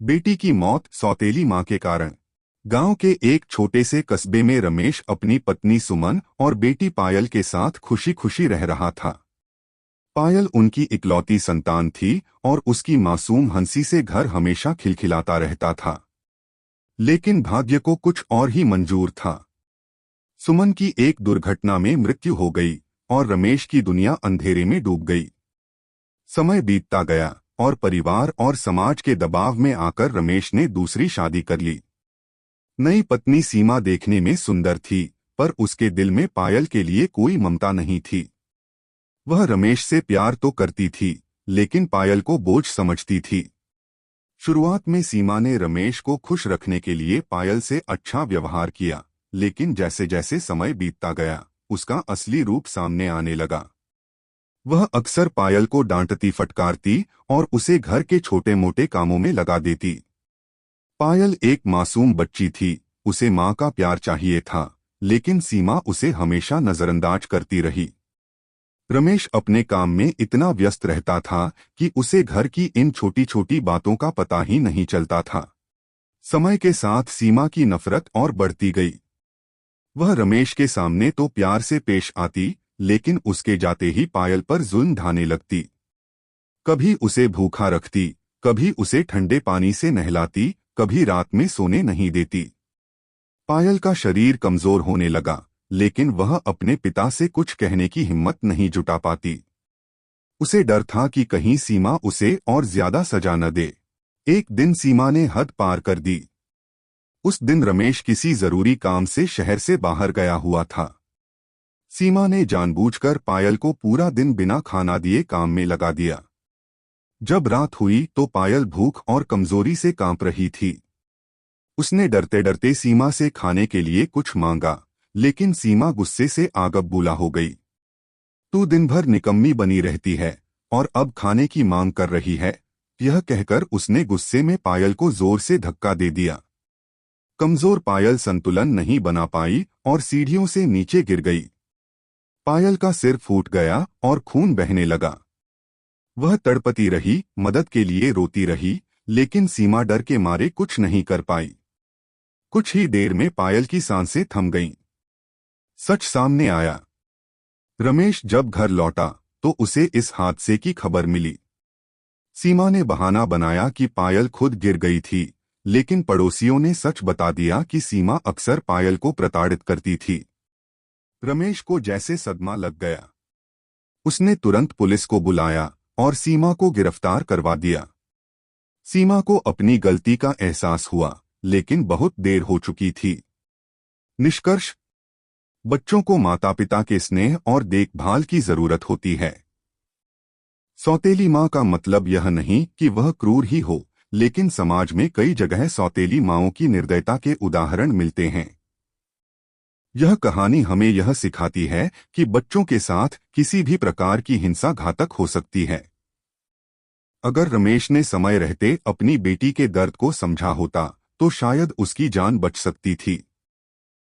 बेटी की मौत सौतेली मां के कारण। गांव के एक छोटे से कस्बे में रमेश अपनी पत्नी सुमन और बेटी पायल के साथ खुशी खुशी रह रहा था। पायल उनकी इकलौती संतान थी और उसकी मासूम हंसी से घर हमेशा खिलखिलाता रहता था। लेकिन भाग्य को कुछ और ही मंजूर था। सुमन की एक दुर्घटना में मृत्यु हो गई और रमेश की दुनिया अंधेरे में डूब गई। समय बीतता गया और परिवार और समाज के दबाव में आकर रमेश ने दूसरी शादी कर ली। नई पत्नी सीमा देखने में सुंदर थी, पर उसके दिल में पायल के लिए कोई ममता नहीं थी। वह रमेश से प्यार तो करती थी, लेकिन पायल को बोझ समझती थी। शुरुआत में सीमा ने रमेश को खुश रखने के लिए पायल से अच्छा व्यवहार किया, लेकिन जैसे जैसे समय बीतता गया, उसका असली रूप सामने आने लगा। वह अक्सर पायल को डांटती फटकारती और उसे घर के छोटे मोटे कामों में लगा देती। पायल एक मासूम बच्ची थी, उसे माँ का प्यार चाहिए था, लेकिन सीमा उसे हमेशा नजरअंदाज करती रही। रमेश अपने काम में इतना व्यस्त रहता था कि उसे घर की इन छोटी छोटी बातों का पता ही नहीं चलता था। समय के साथ सीमा की नफरत और बढ़ती गई। वह रमेश के सामने तो प्यार से पेश आती, लेकिन उसके जाते ही पायल पर जुल्म ढाने लगती। कभी उसे भूखा रखती, कभी उसे ठंडे पानी से नहलाती, कभी रात में सोने नहीं देती। पायल का शरीर कमजोर होने लगा, लेकिन वह अपने पिता से कुछ कहने की हिम्मत नहीं जुटा पाती। उसे डर था कि कहीं सीमा उसे और ज्यादा सजा न दे। एक दिन सीमा ने हद पार कर दी। उस दिन रमेश किसी जरूरी काम से शहर से बाहर गया हुआ था। सीमा ने जानबूझकर पायल को पूरा दिन बिना खाना दिए काम में लगा दिया। जब रात हुई तो पायल भूख और कमजोरी से कांप रही थी। उसने डरते डरते सीमा से खाने के लिए कुछ मांगा, लेकिन सीमा गुस्से से आग बबूला हो गई। तू दिन भर निकम्मी बनी रहती है और अब खाने की मांग कर रही है, यह कहकर उसने गुस्से में पायल को जोर से धक्का दे दिया। कमजोर पायल संतुलन नहीं बना पाई और सीढ़ियों से नीचे गिर गई। पायल का सिर फूट गया और खून बहने लगा। वह तड़पती रही, मदद के लिए रोती रही, लेकिन सीमा डर के मारे कुछ नहीं कर पाई। कुछ ही देर में पायल की सांसें थम गईं। सच सामने आया। रमेश जब घर लौटा तो उसे इस हादसे की खबर मिली। सीमा ने बहाना बनाया कि पायल खुद गिर गई थी, लेकिन पड़ोसियों ने सच बता दिया कि सीमा अक्सर पायल को प्रताड़ित करती थी। रमेश को जैसे सदमा लग गया। उसने तुरंत पुलिस को बुलाया और सीमा को गिरफ्तार करवा दिया। सीमा को अपनी गलती का एहसास हुआ, लेकिन बहुत देर हो चुकी थी। निष्कर्ष: बच्चों को माता पिता के स्नेह और देखभाल की जरूरत होती है। सौतेली माँ का मतलब यह नहीं कि वह क्रूर ही हो, लेकिन समाज में कई जगह सौतेली माँओं की निर्दयता के उदाहरण मिलते हैं। यह कहानी हमें यह सिखाती है कि बच्चों के साथ किसी भी प्रकार की हिंसा घातक हो सकती है। अगर रमेश ने समय रहते अपनी बेटी के दर्द को समझा होता, तो शायद उसकी जान बच सकती थी।